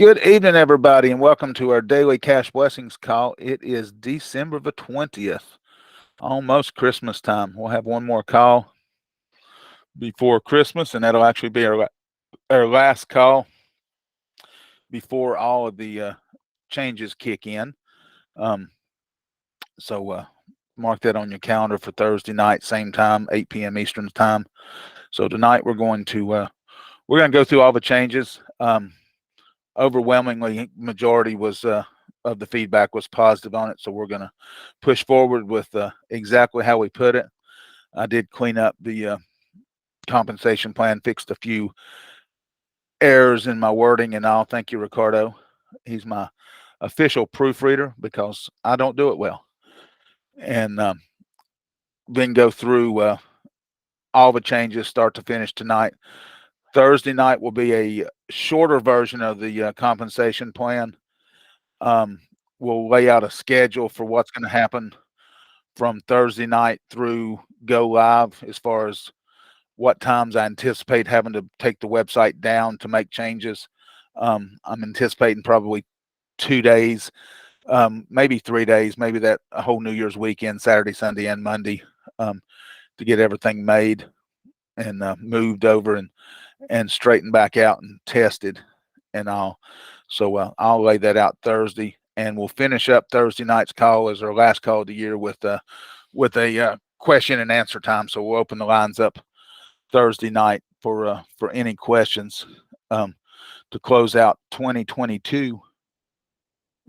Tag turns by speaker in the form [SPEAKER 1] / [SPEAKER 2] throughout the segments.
[SPEAKER 1] Good evening, everybody, and welcome to our daily cash blessings call. It is December the 20th, almost Christmas time. We'll have one more call before Christmas, and that'll actually be our last call before all of the changes kick in. Um, so mark that on your calendar for Thursday night, same time, 8 p.m. Eastern time. So tonight we're going to go through all the changes. Overwhelmingly majority was of the feedback was positive on it, so we're going to push forward with exactly how we put it. I did clean up the compensation plan, fixed a few errors in my wording and all. Thank you, Ricardo. He's my official proofreader because I don't do it well. And then go through all the changes start to finish tonight. Thursday night will be a shorter version of the compensation plan. We'll lay out a schedule for what's going to happen from Thursday night through go live as far as what times I anticipate having to take the website down to make changes. I'm anticipating probably 2 days, maybe 3 days, maybe that a whole New Year's weekend, Saturday, Sunday, and Monday, to get everything made and moved over and straightened back out and tested and all. So I'll lay that out Thursday, and we'll finish up Thursday night's call as our last call of the year with a question and answer time. So we'll open the lines up Thursday night for any questions to close out 2022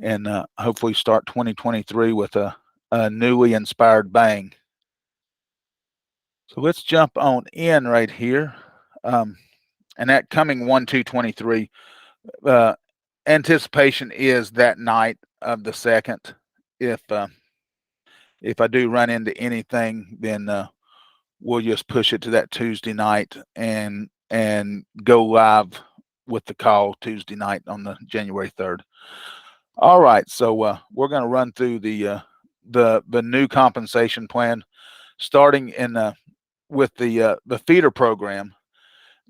[SPEAKER 1] and hopefully start 2023 with a newly inspired bang. So let's jump on in right here. And that coming 1/2/23, anticipation is that night of the 2nd. If I do run into anything, then we'll just push it to that Tuesday night and go live with the call Tuesday night on the January 3rd. All right, so we're going to run through the new compensation plan, starting in with the feeder program.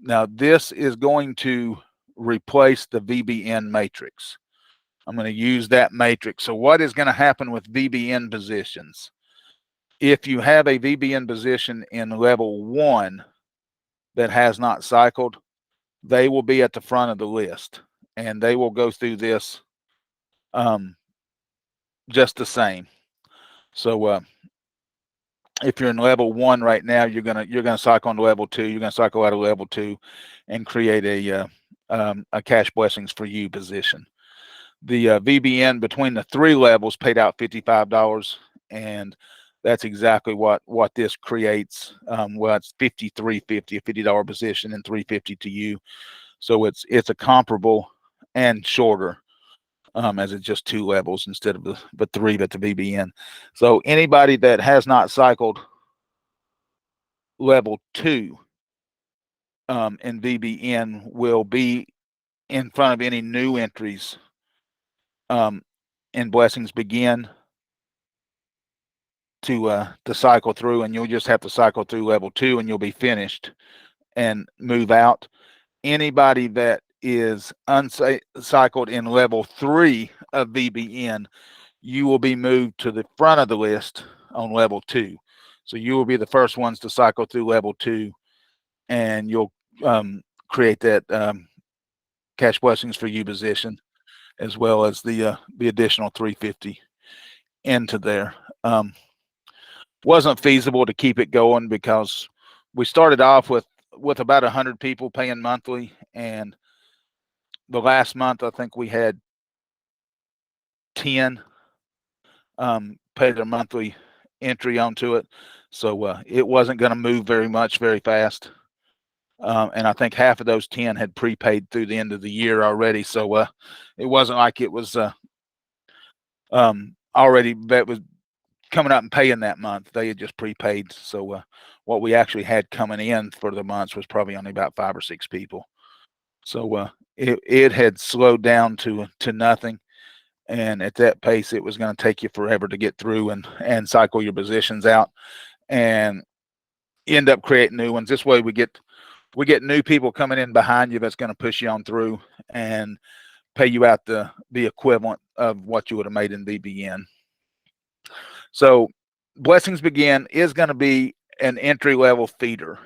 [SPEAKER 1] Now, this is going to replace the VBN matrix. I'm going to use that matrix. So what is going to happen with VBN positions? If you have a VBN position in level 1 that has not cycled, they will be at the front of the list, and they will go through this just the same. So if you're in level 1 right now, you're gonna cycle on to level 2. You're gonna cycle out of level 2 and create a cash blessings for you position. The VBN between the 3 levels paid out $55, and that's exactly what this creates. Well, it's $53.50, a $50 position, and $350 to you. So it's a comparable and shorter, as it's just 2 levels instead of the 3 at the VBN. So anybody that has not cycled level 2 in VBN will be in front of any new entries in Blessings Begin to cycle through, and you'll just have to cycle through level 2 and you'll be finished and move out. Anybody that is uncycled in level 3 of VBN, you will be moved to the front of the list on level 2. So you will be the first ones to cycle through level 2, and you'll create that cash blessings for you position, as well as the additional $350 into there. Wasn't feasible to keep it going because we started off with about 100 people paying monthly, and the last month I think we had 10 pay their monthly entry onto it. So it wasn't going to move very much very fast. And I think half of those 10 had prepaid through the end of the year already. So it wasn't like it was already that was coming up and paying that month. They had just prepaid. So what we actually had coming in for the months was probably only about 5 or 6 people. So it had slowed down to nothing. And at that pace, it was going to take you forever to get through and cycle your positions out and end up creating new ones. This way we get new people coming in behind you that's going to push you on through and pay you out the equivalent of what you would have made in VBN. So Blessings Begin is going to be an entry level feeder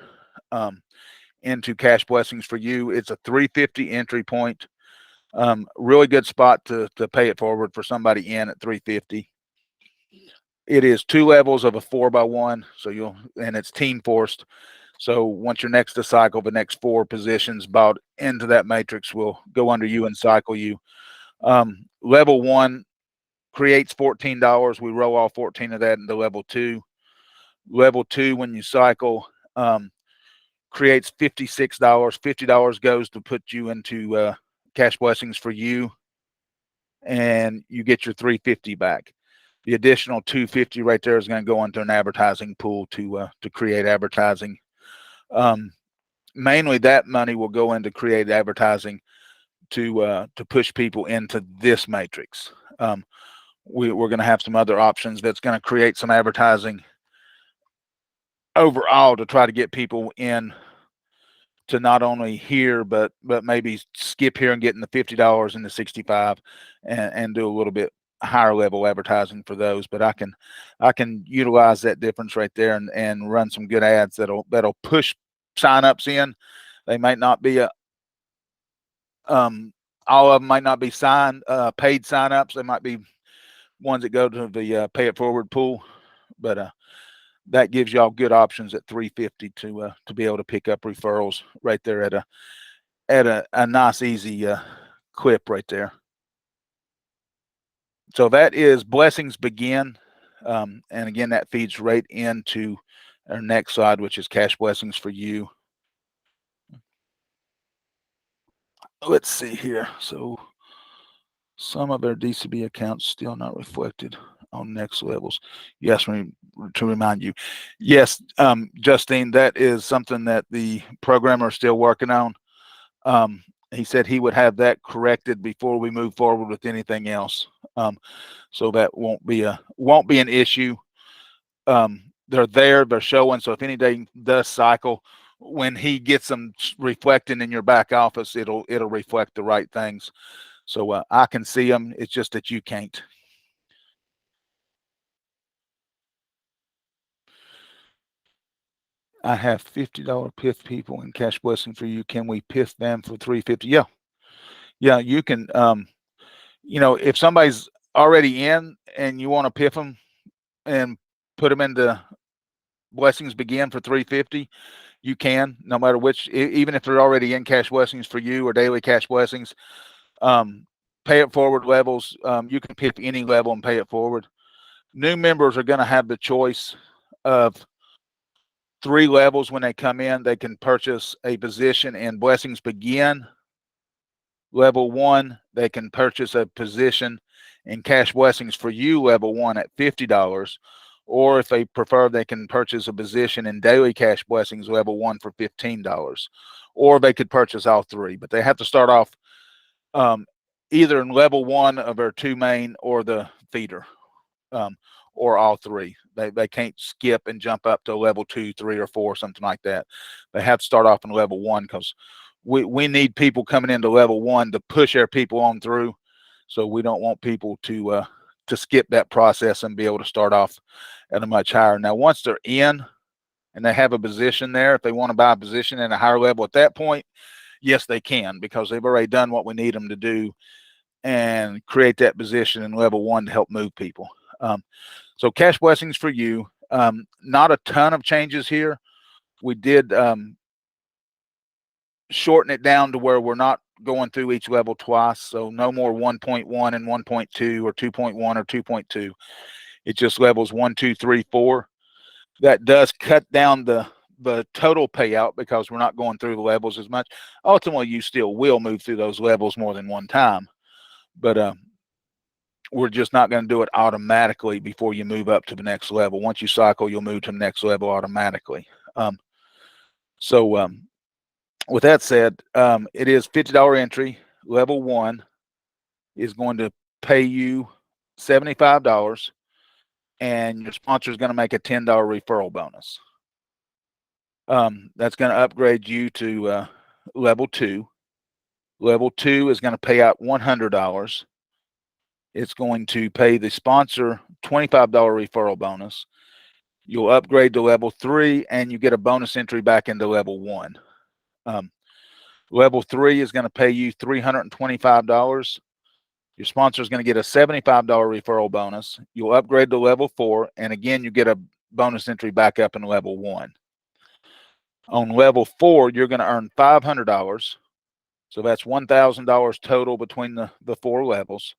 [SPEAKER 1] into Cash Blessings for you. It's a 350 entry point. Really good spot to pay it forward for somebody in at 350. It is 2 levels of a 4x1, so and it's team forced. So once you're next to cycle, the next 4 positions bought into that matrix will go under you and cycle you. Level 1 creates $14. We roll all 14 of that into level 2. Level 2, when you cycle, creates $56. $50 goes to put you into Cash Blessings for you, and you get your $350 back. The additional $250 right there is going to go into an advertising pool to create advertising. Mainly, that money will go into create advertising to push people into this matrix. We're going to have some other options that's going to create some advertising overall to try to get people in to not only here, but maybe skip here and get in the $50 and the $65 and do a little bit higher level advertising for those. But I can utilize that difference right there and run some good ads that'll push signups in. They might not be all of them might not be paid signups. They might be ones that go to the pay it forward pool, but that gives y'all good options at 350 to be able to pick up referrals right there at a nice easy clip right there. So that is Blessings Begin, and again that feeds right into our next slide, which is Cash Blessings for you. Let's see here. So some of our DCB accounts still not reflected on next levels. Yes, to remind you. Yes, Justine, that is something that the programmer is still working on. He said he would have that corrected before we move forward with anything else. So that won't be an issue. They're showing. So if anything does cycle, when he gets them reflecting in your back office, it'll reflect the right things. So I can see them. It's just that you can't. I have $50 PIF people in Cash Blessing for you. Can we PIF them for $350? Yeah, you can. If somebody's already in and you want to PIF them and put them into Blessings Begin for $350, you can, no matter which, even if they're already in Cash Blessings for you or daily Cash Blessings. Pay it forward levels, you can pick any level and pay it forward. New members are going to have the choice of 3 levels when they come in. They can purchase a position in Blessings Begin. Level 1, they can purchase a position in Cash Blessings for you, level 1 at $50. Or if they prefer, they can purchase a position in Daily Cash Blessings level 1 for $15. Or they could purchase all 3, but they have to start off either in level 1 of our 2 main or the feeder, or all 3. They can't skip and jump up to level 2, 3, or 4, something like that. They have to start off in level 1 because we need people coming into level 1 to push our people on through. So we don't want people to skip that process and be able to start off at a much higher. Now, once they're in and they have a position there, if they want to buy a position at a higher level at that point, yes, they can, because they've already done what we need them to do and create that position in level 1 to help move people. So Cash Blessings for you. Not a ton of changes here. We did shorten it down to where we're not going through each level twice. So no more 1.1 and 1.2 or 2.1 or 2.2. It's just levels 1, 2, 3, 4. That does cut down the total payout because we're not going through the levels as much. Ultimately, you still will move through those levels more than one time, but we're just not going to do it automatically before you move up to the next level. Once you cycle, you'll move to the next level automatically. With that said, it is $50 entry. Level 1 is going to pay you $75, and your sponsor is going to make a $10 referral bonus. That's going to upgrade you to level 2. Level 2 is going to pay out $100. It's going to pay the sponsor $25 referral bonus. You'll upgrade to level 3 and you get a bonus entry back into level 1. Level 3 is going to pay you $325. Your sponsor is going to get a $75 referral bonus. You'll upgrade to level 4, and again, you get a bonus entry back up in level 1. On level 4, you're going to earn $500. So that's $1,000 total between the 4 levels.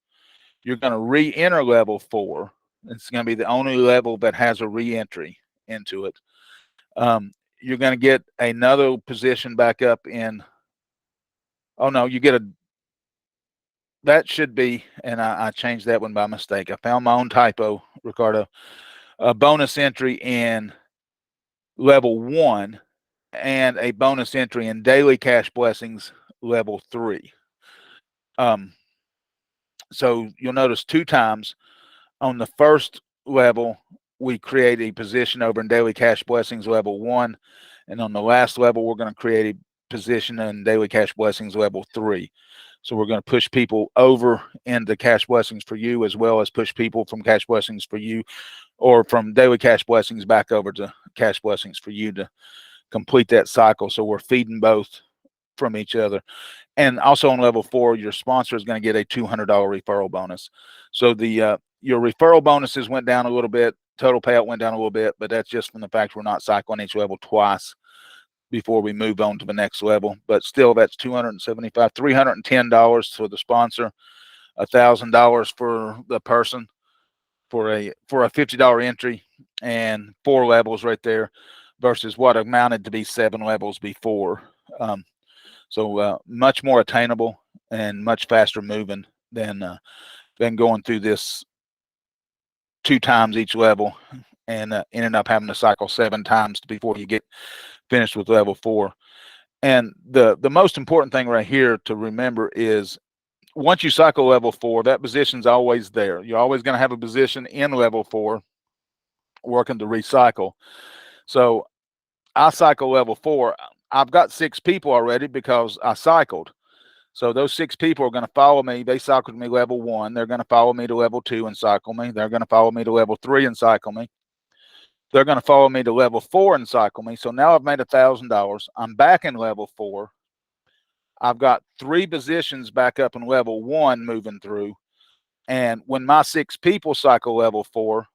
[SPEAKER 1] You're going to re-enter level 4. It's going to be the only level that has a re-entry into it. You're going to get another position back up in, oh no, you get a, that should be, and I changed that one by mistake. I found my own typo, Ricardo. A bonus entry in level 1 and a bonus entry in daily cash blessings level 3. So you'll notice 2 times on the first level, we create a position over in daily cash blessings level 1. And on the last level, we're going to create a position in daily cash blessings level 3. So we're going to push people over into cash blessings for you, as well as push people from cash blessings for you, or from daily cash blessings back over to cash blessings for you to complete that cycle. So we're feeding both from each other. And also on level 4, your sponsor is going to get a $200 referral bonus. So the your referral bonuses went down a little bit. Total payout went down a little bit, but that's just from the fact we're not cycling each level twice before we move on to the next level. But still, that's $275, $310 for the sponsor, $1,000 for the person for a $50 entry, and 4 levels right there versus what amounted to be 7 levels before. So much more attainable and much faster moving than going through this 2 times each level and ending up having to cycle 7 times before you get finished with level 4. And the most important thing right here to remember is once you cycle level 4, that position's always there. You're always going to have a position in level 4 working to recycle. So I cycle level 4. I've got 6 people already because I cycled. So those 6 people are going to follow me. They cycled me level 1. They're going to follow me to level 2 and cycle me. They're going to follow me to level 3 and cycle me. They're going to follow me to level 4 and cycle me. So now I've made $1,000. I'm back in level 4. I've got 3 positions back up in level 1 moving through. And when my 6 people cycle level 4,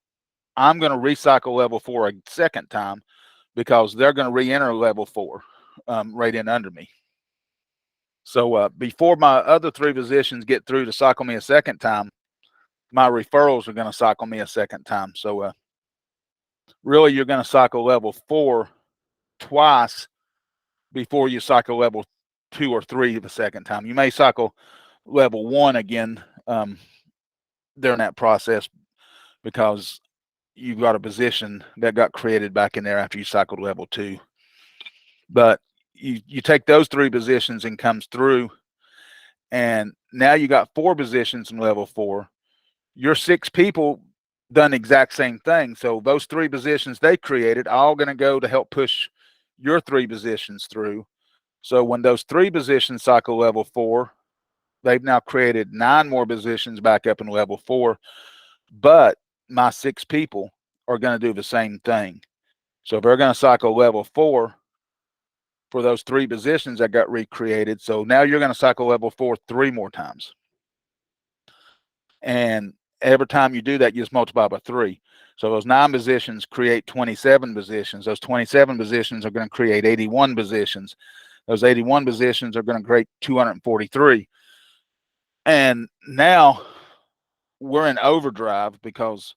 [SPEAKER 1] I'm going to recycle level 4 a second time because they're going to re-enter level 4 right in under me. So before my other 3 positions get through to cycle me a second time, my referrals are going to cycle me a second time. So really, you're going to cycle level 4 twice before you cycle level 2 or 3 the second time. You may cycle level 1 again during that process because you've got a position that got created back in there after you cycled level 2. But you take those 3 positions and comes through, and now you got 4 positions in level 4. Your 6 people done the exact same thing. So those 3 positions they created are all going to go to help push your 3 positions through. So when those 3 positions cycle level 4, they've now created 9 more positions back up in level 4. But my 6 people are going to do the same thing. So they're going to cycle level 4 for those 3 positions that got recreated. So now you're going to cycle level 4 3 more times. And every time you do that, you just multiply by 3. So those 9 positions create 27 positions. Those 27 positions are going to create 81 positions. Those 81 positions are going to create 243. And now we're in overdrive because,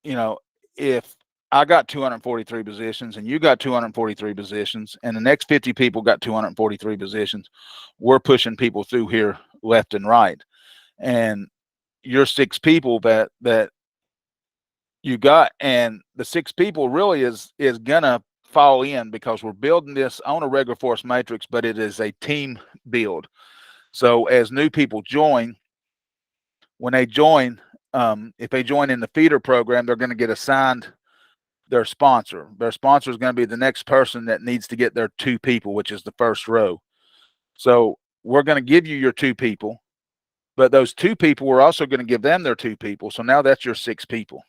[SPEAKER 1] you know, if I got 243 positions and you got 243 positions and the next 50 people got 243 positions, we're pushing people through here left and right. And your 6 people that you got, and the 6 people really is gonna fall in because we're building this on a regular force matrix, but it is a team build. So as new people join, when they join, if they join in the feeder program, they're going to get assigned their sponsor. Their sponsor is going to be the next person that needs to get their 2 people, which is the first row. So we're going to give you your 2 people, but those 2 people, we're also going to give them their 2 people. So now that's your 6 people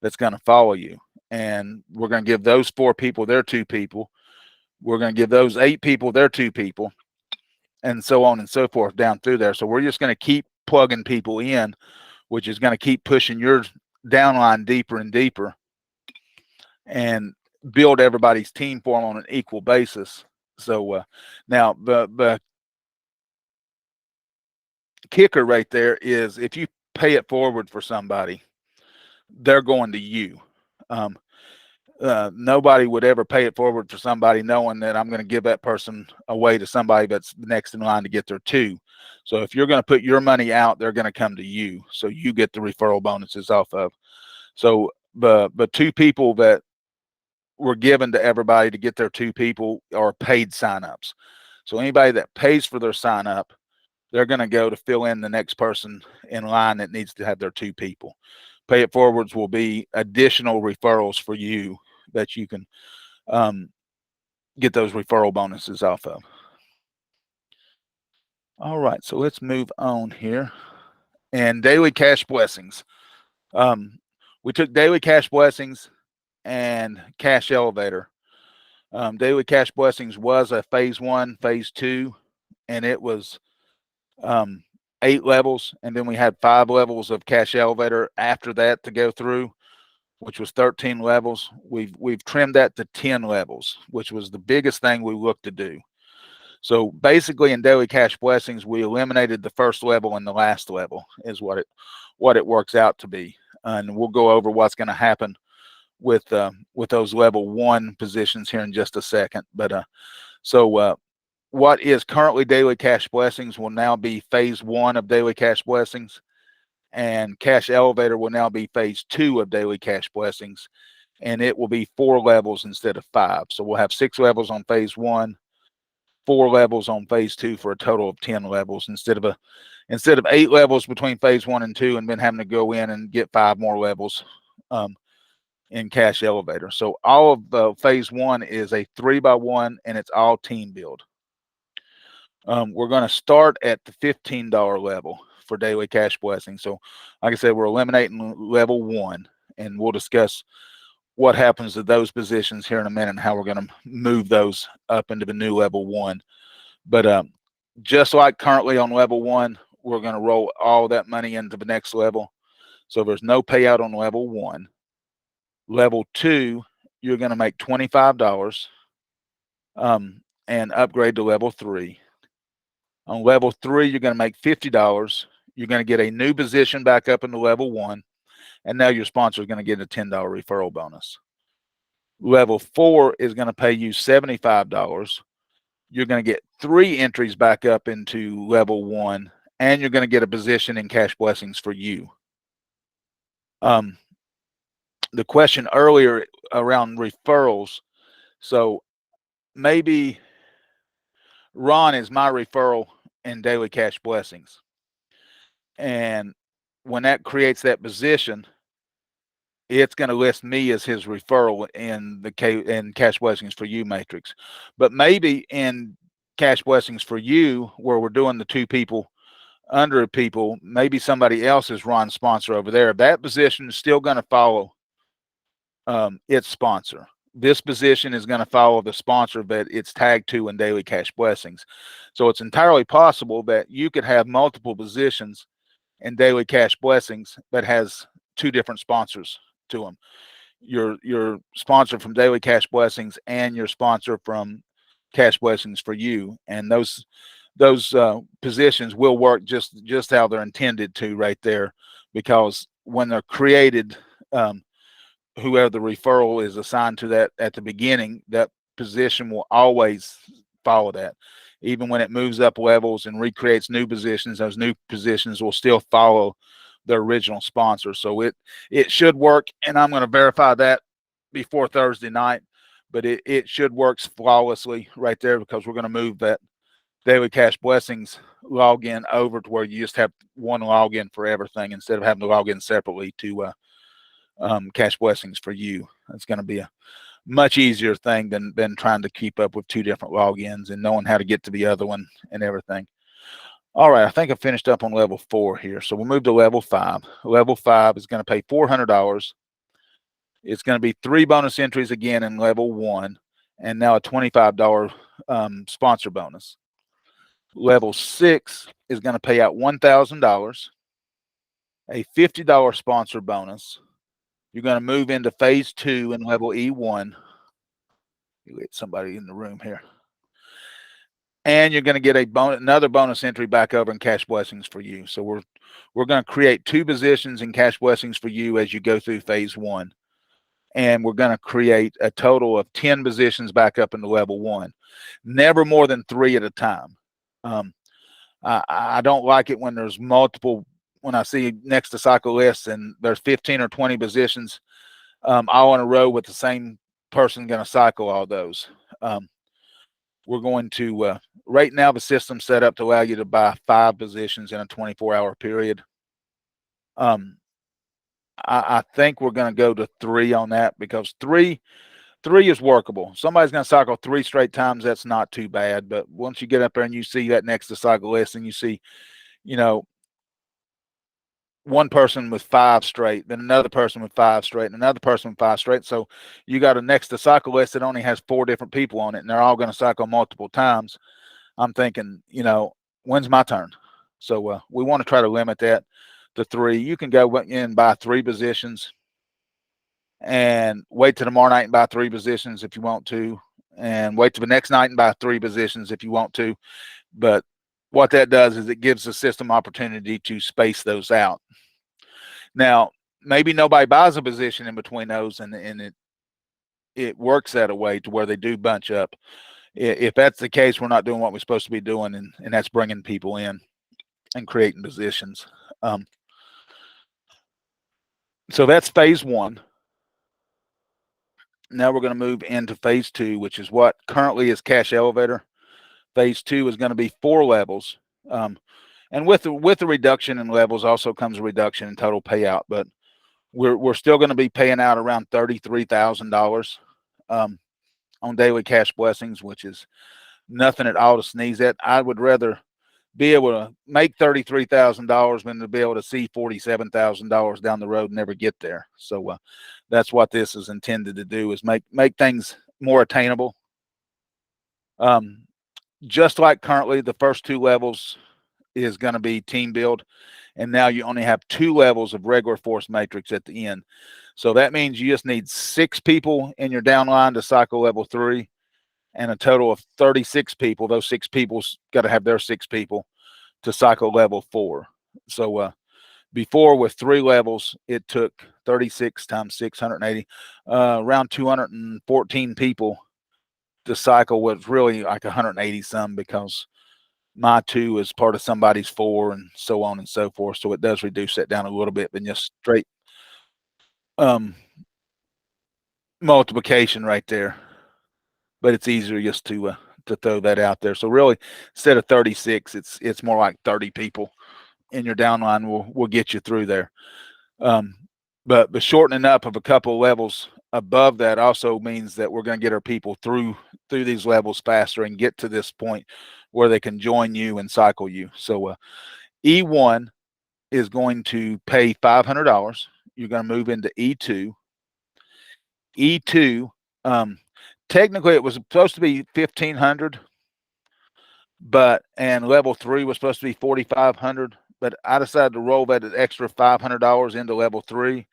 [SPEAKER 1] that's going to follow you. And we're going to give those 4 people their 2 people. We're going to give those 8 people their 2 people, and so on and so forth down through there. So we're just going to keep plugging people in, which is going to keep pushing your downline deeper and deeper and build everybody's team form on an equal basis. So now the kicker right there is if you pay it forward for somebody, they're going to you. Nobody would ever pay it forward for somebody knowing that I'm going to give that person away to somebody that's next in line to get their 2. So if you're going to put your money out, they're going to come to you. So you get the referral bonuses off of. So the 2 people that were given to everybody to get their 2 people are paid signups. So anybody that pays for their sign up, they're going to go to fill in the next person in line that needs to have their 2 people. Pay it forwards will be additional referrals for you that you can get those referral bonuses off of. All right, so let's move on here. And daily cash blessings. We took daily cash blessings and cash elevator. Daily cash blessings was a phase 1, phase 2, and it was 8 levels, and then we had 5 levels of cash elevator after that to go through, which was 13 levels. We've trimmed that to 10 levels, which was the biggest thing we looked to do. So basically in daily cash blessings, we eliminated the first level and the last level is what it works out to be. And we'll go over what's going to happen with those level 1 positions here in just a second. But what is currently daily cash blessings will now be phase 1 of daily cash blessings, and cash elevator will now be phase 2 of daily cash blessings, and it will be 4 levels instead of 5. So we'll have 6 levels on phase 1, 4 levels on phase 2 for a total of 10 levels instead of 8 levels between phase 1 and 2 and then having to go in and get 5 more levels in cash elevator. So all of phase 1 is a 3x1 and it's all team build. We're going to start at the $15 level for daily cash blessing. So like I said, we're eliminating level 1, and we'll discuss what happens to those positions here in a minute and how we're going to move those up into the new level 1. But just like currently on level 1, we're going to roll all that money into the next level. So there's no payout on level 1. Level 2, you're going to make $25 and upgrade to level 3. On level 3, you're going to make $50. You're going to get a new position back up into level 1. And now your sponsor is going to get a $10 referral bonus. Level 4 is going to pay you $75. You're going to get 3 entries back up into level 1, and you're going to get a position in cash blessings for you. The question earlier around referrals. So maybe Ron is my referral in daily cash blessings. And when that creates that position, it's going to list me as his referral in the cash blessings for you matrix. But maybe in cash blessings for you, where we're doing the 2 people under people, maybe somebody else is Ron's sponsor over there. That position is still going to follow its sponsor. This position is going to follow the sponsor that it's tagged to in daily cash blessings. So it's entirely possible that you could have multiple positions in daily cash blessings that has 2 different sponsors to them. Your sponsor from daily cash blessings and your sponsor from cash blessings for you, and those positions will work just how they're intended to right there, because when they're created, whoever the referral is assigned to that at the beginning, that position will always follow that. Even when it moves up levels and recreates new positions, those new positions will still follow the original sponsor. So it should work, and I'm going to verify that before Thursday night, but it should work flawlessly right there, because we're going to move that daily cash blessings login over to where you just have one login for everything instead of having to log in separately to cash blessings for you. It's going to be much easier thing than trying to keep up with 2 different logins and knowing how to get to the other one and everything. All right, I think I finished up on level 4 here. So we'll move to level 5. Level 5 is going to pay $400. It's going to be 3 bonus entries again in level 1, and now a $25 sponsor bonus. Level 6 is going to pay out $1,000, a $50 sponsor bonus. You're going to move into phase 2 in level E1. You get somebody in the room here. And you're going to get another bonus entry back over in Cash Blessings for You. So we're going to create 2 positions in Cash Blessings for You as you go through phase 1. And we're going to create a total of 10 positions back up into level 1. Never more than 3 at a time. I don't like it when there's multiple, when I see next to cycle lists and there's 15 or 20 positions all in a row with the same person going to cycle all those. We're going to, right now the system's set up to allow you to buy 5 positions in a 24-hour period. I think we're going to go to 3 on that because 3 is workable. Somebody's going to cycle 3 straight times. That's not too bad. But once you get up there and you see that next to cycle list and you see, you know, one person with 5 straight, then another person with 5 straight, and another person with 5 straight. So you got a next to cycle list that only has 4 different people on it, and they're all going to cycle multiple times. I'm thinking, you know, when's my turn? So we want to try to limit that to 3. You can go in and buy 3 positions and wait till tomorrow night and buy 3 positions if you want to, and wait till the next night and buy 3 positions if you want to. But what that does is it gives the system opportunity to space those out. Now, maybe nobody buys a position in between those, and it works that way to where they do bunch up. If that's the case, we're not doing what we're supposed to be doing, and that's bringing people in and creating positions. So that's phase 1. Now we're going to move into phase 2, which is what currently is Cash Elevator. Phase 2 is going to be 4 levels. And with the reduction in levels also comes a reduction in total payout, but we're still going to be paying out around $33,000 on daily Cash Blessings, which is nothing at all to sneeze at. I would rather be able to make $33,000 than to be able to see $47,000 down the road and never get there. So that's what this is intended to do, is make things more attainable. Just like currently, the first 2 levels is going to be team build, and now you only have 2 levels of regular force matrix at the end. So that means you just need 6 people in your downline to cycle level 3, and a total of 36 people. Those 6 people's got to have their 6 people to cycle level 4. So before, with 3 levels, it took 36 times 680, around 214 people to cycle. Was really like 180 some, because my 2 is part of somebody's 4 and so on and so forth. So it does reduce that down a little bit than just straight multiplication right there. But it's easier just to throw that out there. So really, instead of 36, it's more like 30 people in your downline will get you through there. But the shortening up of a couple of levels above that also means that we're going to get our people through these levels faster and get to this point where they can join you and cycle you. So E1 is going to pay $500. You're going to move into E2. E2, technically it was supposed to be $1,500, and level 3 was supposed to be $4,500, but I decided to roll that extra $500 into level 3,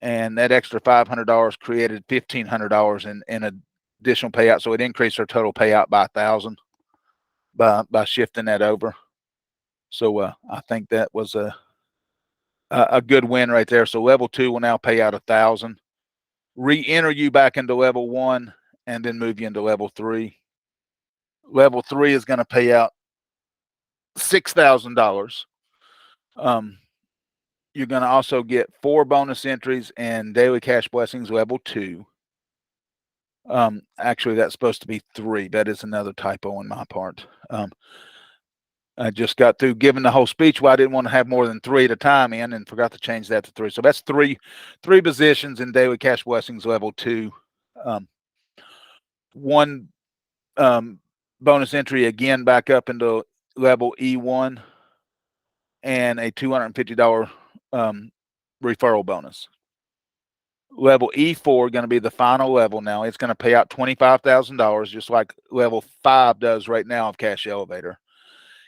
[SPEAKER 1] and that extra $500 created $1,500 in additional payout. So it increased our total payout by $1,000 by shifting that over. So I think that was a good win right there. So level 2 will now pay out $1,000, re-enter you back into level 1, and then move you into level 3. Level 3 is going to pay out $6,000. You're going to also get 4 bonus entries and daily Cash Blessings level 2. Actually, that's supposed to be 3. That is another typo on my part. I just got through giving the whole speech why I didn't want to have more than 3 at a time in, and forgot to change that to 3. So that's three positions in daily Cash Blessings level 2. One bonus entry again back up into level E1, and a $250 referral bonus. Level E4 going to be the final level now. It's going to pay out $25,000, just like level 5 does right now of Cash Elevator.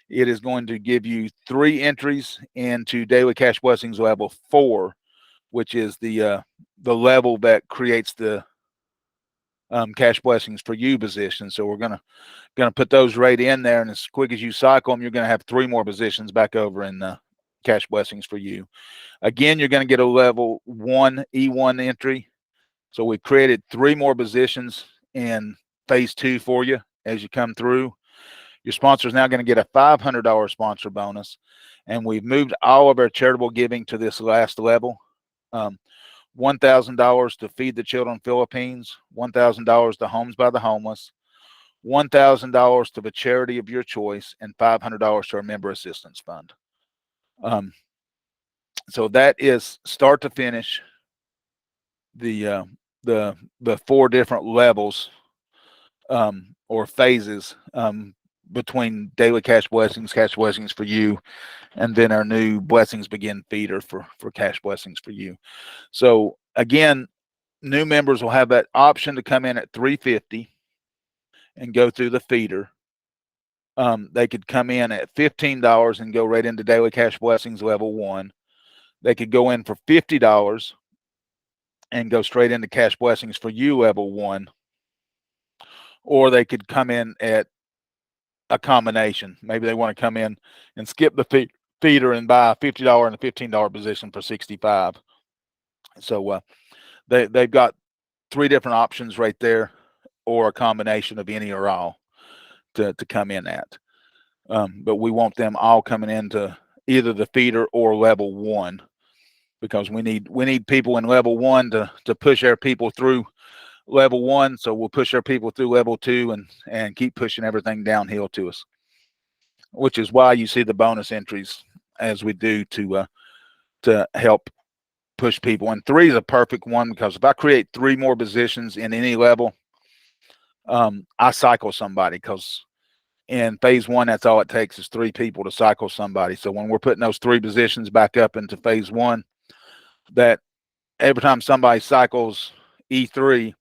[SPEAKER 1] It is going to give you 3 entries into Daily Cash Blessings level 4, which is the level that creates the Cash Blessings for You position. So we're gonna put those right in there, and as quick as you cycle them, you're going to have 3 more positions back over in Cash Blessings for You. Again, you're going to get a level 1 E1 entry. So we've created 3 more positions in phase 2 for you as you come through. Your sponsor is now going to get a $500 sponsor bonus, and we've moved all of our charitable giving to this last level. $1,000 to Feed the Children Philippines, $1,000 to Homes by the Homeless, $1,000 to the charity of your choice, and $500 to our member assistance fund. So that is start to finish the 4 different levels or phases between Daily Cash Blessings for You, and then our new Blessings Begin feeder for Cash Blessings for You. So again, new members will have that option to come in at $350 and go through the feeder. They could come in at $15 and go right into Daily Cash Blessings level 1. They could go in for $50 and go straight into Cash Blessings for You level 1. Or they could come in at a combination. Maybe they want to come in and skip the feeder and buy a $50 and a $15 position for $65. So they've got 3 different options right there, or a combination of any or all to come in at. But we want them all coming into either the feeder or level 1, because we need people in level 1 to push our people through level 1. So we'll push our people through level 2 and keep pushing everything downhill to us, which is why you see the bonus entries as we do to help push people. And 3 is a perfect one, because if I create 3 more positions in any level, I cycle somebody, because in phase 1, that's all it takes is 3 people to cycle somebody. So when we're putting those 3 positions back up into phase 1, that every time somebody cycles E3,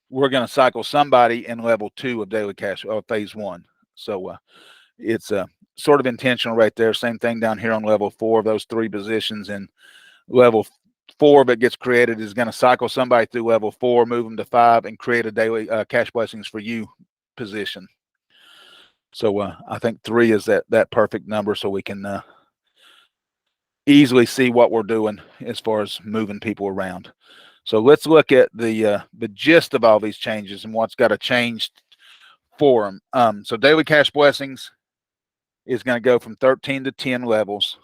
[SPEAKER 1] we're going to cycle somebody in level 2 of Daily Cash or phase 1. So it's sort of intentional right there. Same thing down here on level 4 of those 3 positions, and level 4 that gets created is going to cycle somebody through level 4, move them to 5, and create a Daily Cash Blessings for You position. So I think 3 is that perfect number, so we can easily see what we're doing as far as moving people around. So let's look at the gist of all these changes and what's got to change for them. So Daily Cash Blessings is going to go from 13 to 10 levels.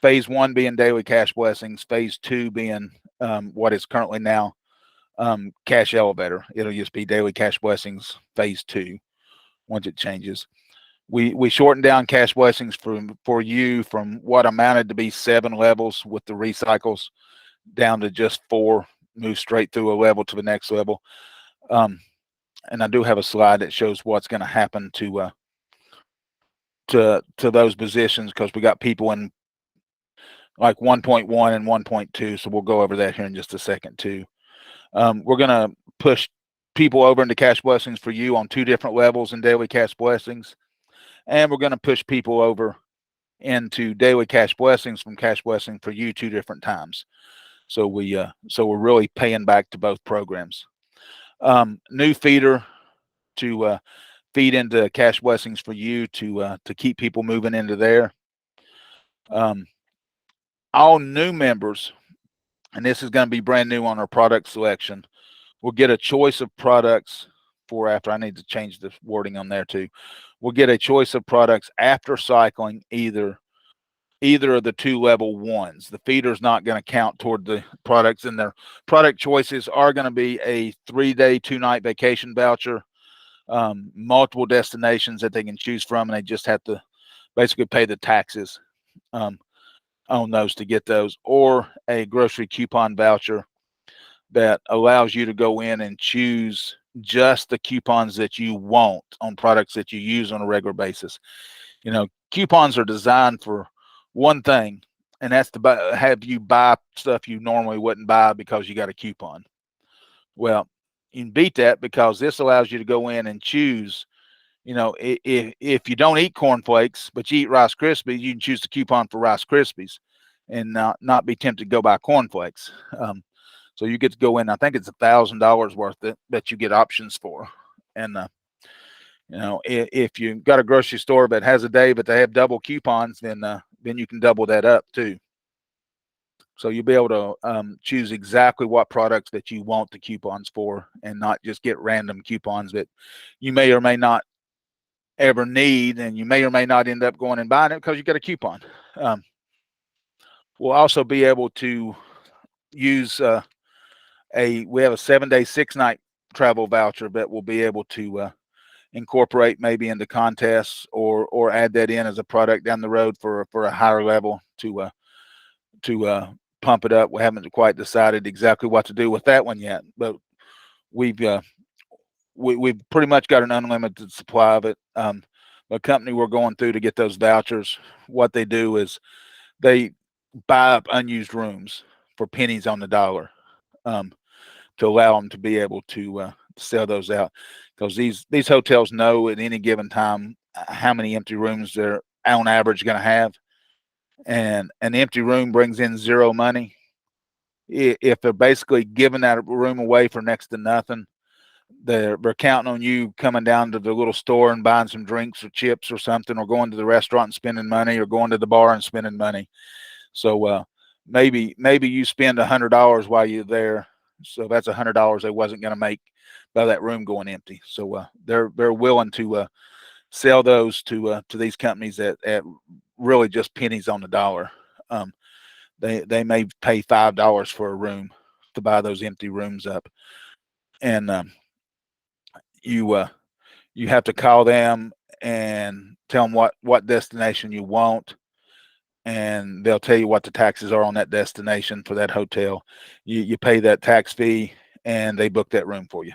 [SPEAKER 1] Phase 1 being Daily Cash Blessings, phase 2 being what is currently now Cash Elevator. It'll just be Daily Cash Blessings phase 2 once it changes. We shortened down Cash Blessings for You from what amounted to be 7 levels with the recycles down to just 4, move straight through a level to the next level. And I do have a slide that shows what's going to happen to those positions, because we got people in like 1.1 and 1.2. So we'll go over that here in just a second too. We're going to push people over into Cash Blessings for You on 2 different levels in Daily Cash Blessings. And we're going to push people over into Daily Cash Blessings from Cash Blessing for You 2 different times. So we're really paying back to both programs. New feeder to feed into Cash Blessings for You to keep people moving into there. All new members, and this is going to be brand new on our product selection, will get a choice of products for after. I need to change the wording on there too. We'll get a choice of products after cycling either of the 2 level 1s. The feeder is not going to count toward the products, and their product choices are going to be a 3-day, 2-night vacation voucher, multiple destinations that they can choose from, and they just have to basically pay the taxes on those to get those, or a grocery coupon voucher that allows you to go in and choose just the coupons that you want on products that you use on a regular basis. You know, coupons are designed for one thing, and that's to have you buy stuff you normally wouldn't buy because you got a coupon. Well, you can beat that because this allows you to go in and choose. You know, if you don't eat cornflakes but you eat Rice Krispies, you can choose the coupon for Rice Krispies, and not be tempted to go buy cornflakes. So you get to go in. I think it's $1,000 worth that you get options for, and you know, if you got a grocery store that has a day but they have double coupons, then you can double that up too. So you'll be able to choose exactly what products that you want the coupons for, and not just get random coupons that you may or may not ever need, and you may or may not end up going and buying it because you got a coupon. We'll also be able to use we have a 7-day, 6-night travel voucher that we'll be able to incorporate maybe into contests, or add that in as a product down the road for a higher level to pump it up. We haven't quite decided exactly what to do with that one yet, but we've pretty much got an unlimited supply of it. The company we're going through to get those vouchers, what they do is they buy up unused rooms for pennies on the dollar, to allow them to be able to sell those out, because these hotels know at any given time how many empty rooms they're on average going to have, and an empty room brings in zero money. If they're basically giving that room away for next to nothing, they're counting on you coming down to the little store and buying some drinks or chips or something, or going to the restaurant and spending money, or going to the bar and spending money. So maybe you spend $100 while you're there, so that's $100 they wasn't going to make by that room going empty. So they're willing to sell those to these companies at really just pennies on the dollar. They may pay $5 for a room to buy those empty rooms up, and you have to call them and tell them what destination you want, and they'll tell you what the taxes are on that destination for that hotel. You pay that tax fee, and they book that room for you.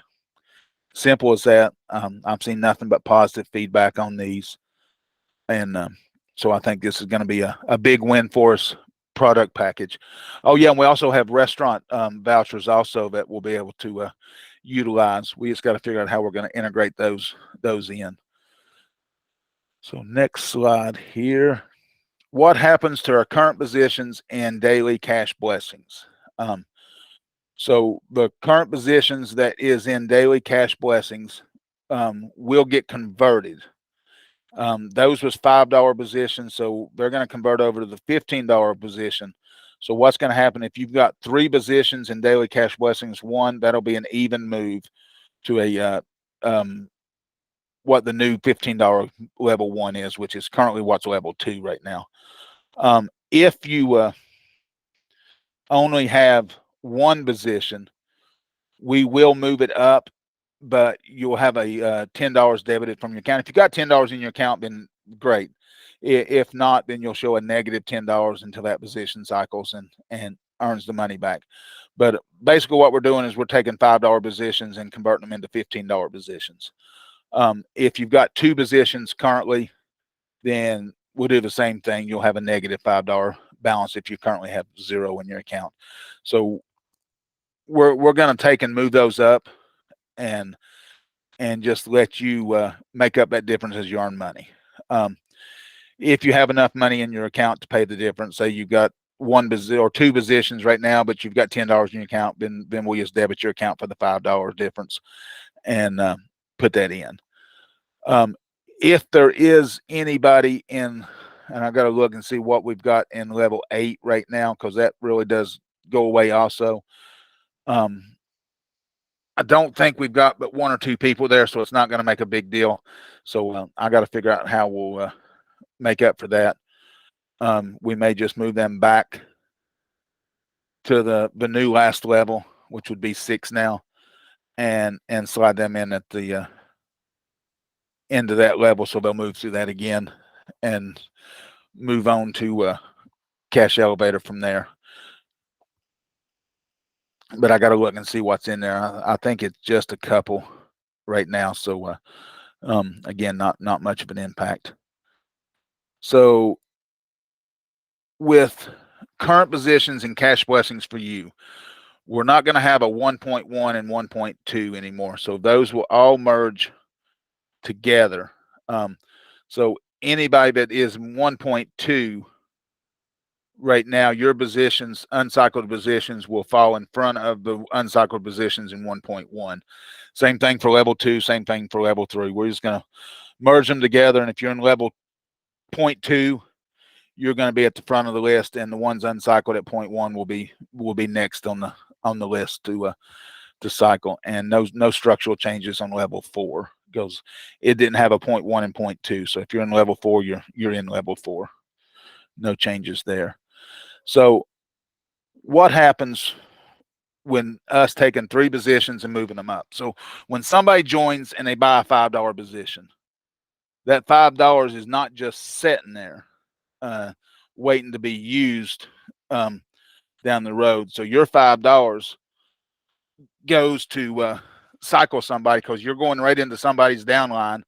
[SPEAKER 1] Simple as that. I've seen nothing but positive feedback on these, and so I think this is going to be a big win for us. Product package. Oh yeah, and we also have restaurant vouchers also that we'll be able to utilize. We just got to figure out how we're going to integrate those in. So next slide here. What happens to our current positions in daily cash blessings? So the current positions that is in daily cash blessings will get converted. Those was $5 positions, so they're going to convert over to the $15 position. So what's going to happen if you've got 3 positions in daily cash blessings? One, that'll be an even move to a what the new $15 level 1 is, which is currently what's level 2 right now. If you only have 1 position, we will move it up, but you'll have a $10 debited from your account. If you got $10 in your account, then great. If not, then you'll show a negative $10 until that position cycles and earns the money back. But basically what we're doing is we're taking $5 positions and converting them into $15 positions. If you've got 2 positions currently, then we'll do the same thing. You'll have a negative $5 balance if you currently have 0 in your account. So we're going to take and move those up, and just let you make up that difference as you earn money. If you have enough money in your account to pay the difference, say you've got 1 or 2 positions right now, but you've got $10 in your account, then we'll just debit your account for the $5 difference and put that in. If there is anybody in, and I got to look and see what we've got in level 8 right now, because that really does go away also. I don't think we've got but 1 or 2 people there, so it's not going to make a big deal. So I got to figure out how we'll make up for that. We may just move them back to the new last level, which would be 6 now, and slide them in at the into that level, so they'll move through that again and move on to cash elevator from there. but I got to look and see what's in there. I think it's just a couple right now. So, again, not much of an impact. So with current positions and cash blessings for you, we're not going to have a 1.1 and 1.2 anymore. So those will all merge together. So anybody that is 1.2 right now, your positions, uncycled positions, will fall in front of the uncycled positions in 1.1. Same thing for level 2, same thing for level 3. We're just going to merge them together. And if you're in level 0.2, you're going to be at the front of the list, and the ones uncycled at 0.1 will be next on the list to cycle. And no structural changes on level 4 because it didn't have a 0.1 and 0.2. So if you're in level 4, you're in level 4. No changes there. So what happens when us taking 3 positions and moving them up? So when somebody joins and they buy a $5 position, that $5 is not just sitting there waiting to be used down the road. So your $5 goes to cycle somebody, because you're going right into somebody's downline,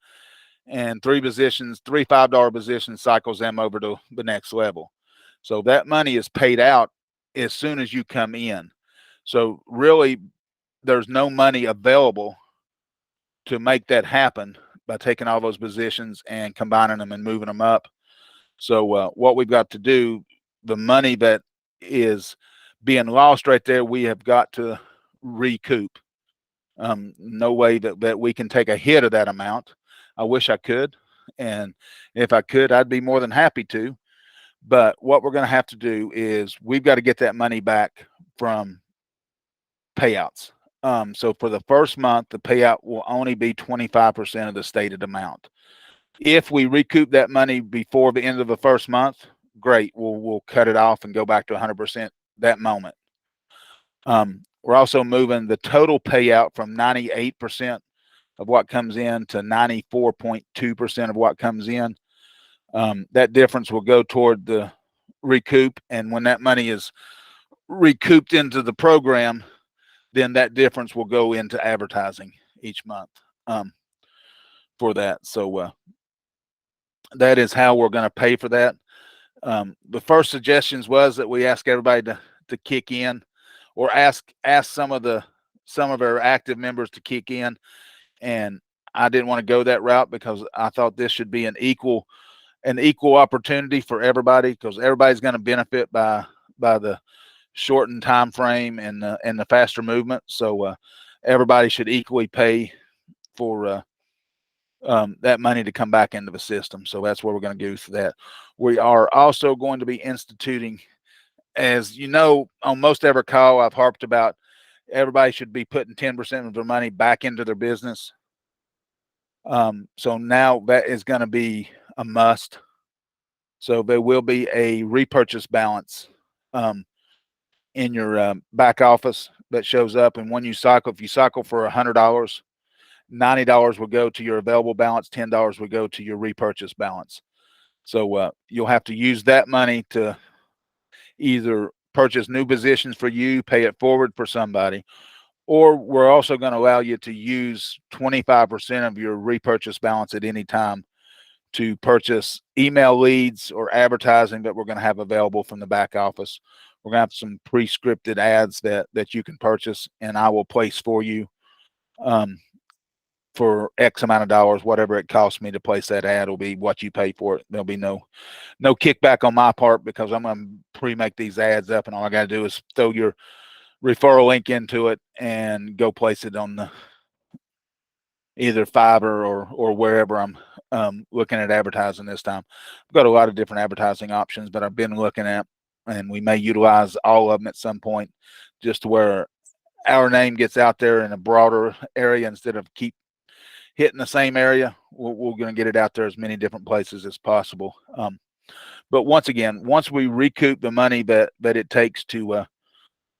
[SPEAKER 1] and 3 $5 positions cycles them over to the next level. So that money is paid out as soon as you come in. So really, there's no money available to make that happen by taking all those positions and combining them and moving them up. So what we've got to do, the money that is being lost right there, we have got to recoup. No way that we can take a hit of that amount. I wish I could. And if I could, I'd be more than happy to. But what we're going to have to do is we've got to get that money back from payouts. So for the first month, the payout will only be 25% of the stated amount. If we recoup that money before the end of the first month, great. We'll cut it off and go back to 100% that moment. We're also moving the total payout from 98% of what comes in to 94.2% of what comes in. That difference will go toward the recoup. And when that money is recouped into the program, then that difference will go into advertising each month for that. So that is how we're going to pay for that. The first suggestions was that we ask everybody to kick in, or ask some of our active members to kick in. And I didn't want to go that route, because I thought this should be an equal opportunity for everybody, because everybody's going to benefit by the shortened time frame and the faster movement. So everybody should equally pay for that money to come back into the system. So that's what we're going to do for that. We are also going to be instituting, as you know, on most every call I've harped about, everybody should be putting 10% of their money back into their business. So now that is going to be a must. So there will be a repurchase balance in your back office that shows up. And when you cycle, if you cycle for $100, $90 will go to your available balance, $10 will go to your repurchase balance. So you'll have to use that money to either purchase new positions for you, pay it forward for somebody, or we're also going to allow you to use 25% of your repurchase balance at any time to purchase email leads or advertising that we're going to have available from the back office. We're going to have some pre-scripted ads that you can purchase, and I will place for you for X amount of dollars. Whatever it costs me to place that ad will be what you pay for it. There'll be no kickback on my part, because I'm going to pre-make these ads up, and all I got to do is throw your referral link into it and go place it on the either Fiverr or wherever I'm looking at advertising this time. I've got a lot of different advertising options that I've been looking at, and we may utilize all of them at some point, just to where our name gets out there in a broader area instead of keep hitting the same area. We're going to get it out there as many different places as possible. But once again, once we recoup the money that it takes to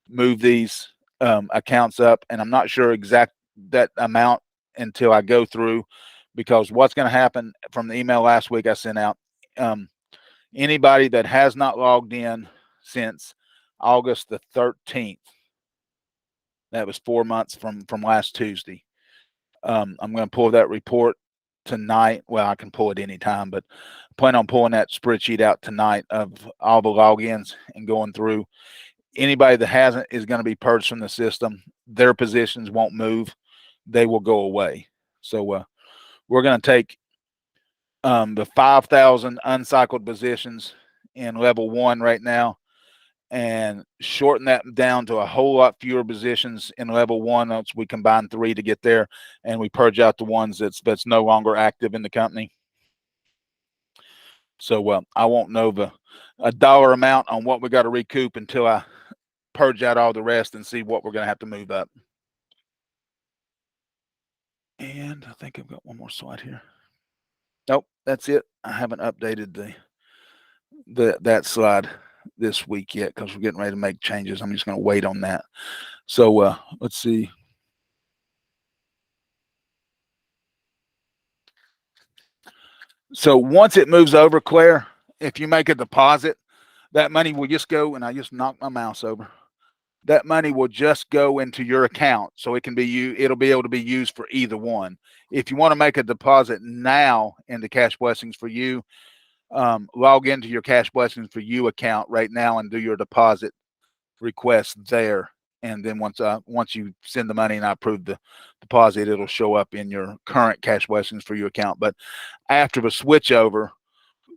[SPEAKER 1] move these accounts up, and I'm not sure exact that amount until I go through, because what's going to happen from the email last week I sent out, anybody that has not logged in since August the 13th That was 4 months from last Tuesday. I'm going to pull that report tonight. Well, I can pull it anytime, but I plan on pulling that spreadsheet out tonight of all the logins and going through. Anybody that hasn't is going to be purged from the system. Their positions won't move. They will go away. So we're going to take the 5,000 uncycled positions in level 1 right now and shorten that down to a whole lot fewer positions in level 1. Once we combine 3 to get there, and we purge out the ones that's no longer active in the company. So I won't know a dollar amount on what we got to recoup until I purge out all the rest and see what we're going to have to move up. And I think I've got one more slide here. Nope, that's it. I haven't updated that slide this week yet because we're getting ready to make changes. I'm just going to wait on that. So let's see. So once it moves over, Claire, if you make a deposit, that money will just go, and I just knocked my mouse over. That money will just go into your account, so it can be it'll be able to be used for either one. If you want to make a deposit now into Cash Blessings for You, log into your Cash Blessings for You account right now and do your deposit request there. And then once you send the money and I approve the deposit, it'll show up in your current Cash Blessings for You account. But after the switch over,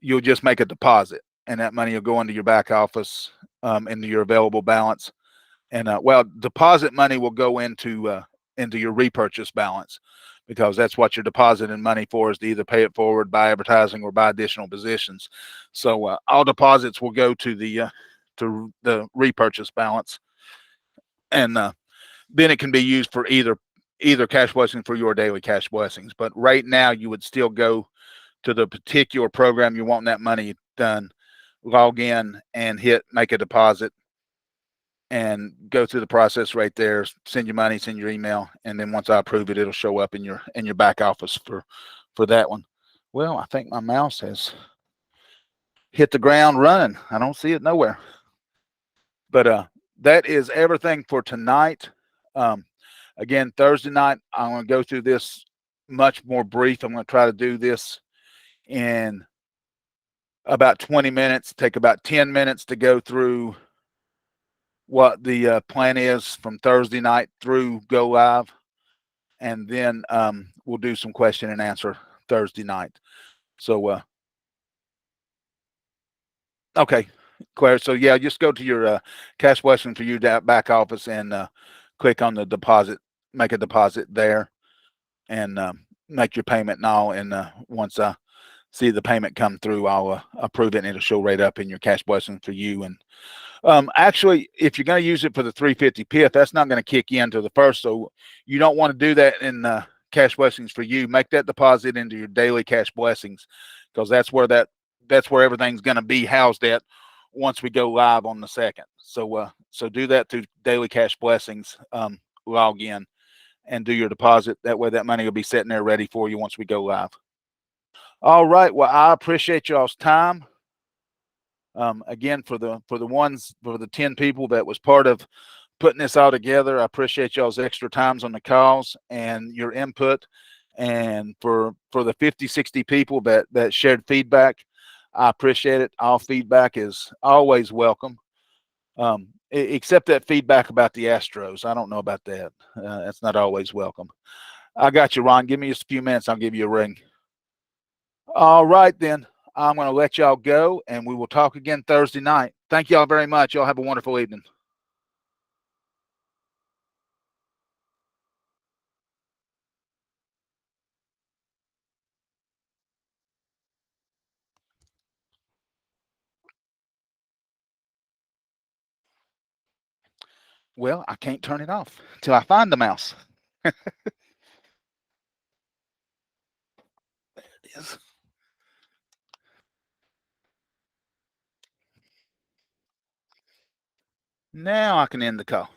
[SPEAKER 1] you'll just make a deposit, and that money will go into your back office, into your available balance. And deposit money will go into your repurchase balance, because that's what you're depositing money for, is to either pay it forward, buy advertising, or buy additional positions. So all deposits will go to the repurchase balance, and then it can be used for either Cash Blessing for Your daily Cash Blessings. But right now, you would still go to the particular program you want that money done, log in and hit make a deposit, and go through the process right there. Send your money, send your email, and then once I approve it, it'll show up in your back office for that one. Well, I think my mouse has hit the ground running. I don't see it nowhere. But that is everything for tonight. Again, Thursday night, I'm going to go through this much more brief. I'm going to try to do this in about 20 minutes, take about 10 minutes to go through what the plan is from Thursday night through go live. And then we'll do some question and answer Thursday night. So, okay, Claire. So yeah, just go to your Cash Blessing for You back office and click on the deposit, make a deposit there, and make your payment now. And once I see the payment come through, I'll approve it, and it'll show right up in your Cash Blessing for You. And actually, if you're going to use it for the 350 PIF, that's not going to kick in until the first. So you don't want to do that in Cash Blessings for You. Make that deposit into your daily Cash Blessings, because that's where everything's going to be housed at once we go live on the 2nd. So do that through daily Cash Blessings. Log in and do your deposit. That way, that money will be sitting there ready for you once we go live. All right. Well, I appreciate y'all's time. Again, for the 10 people that was part of putting this all together, I appreciate y'all's extra times on the calls and your input. And for the 50, 60 people that shared feedback, I appreciate it. All feedback is always welcome, except that feedback about the Astros. I don't know about that. That's not always welcome. I got you, Ron. Give me just a few minutes. I'll give you a ring. All right, then. I'm going to let y'all go, and we will talk again Thursday night. Thank y'all very much. Y'all have a wonderful evening. Well, I can't turn it off till I find the mouse. There it is. Now I can end the call.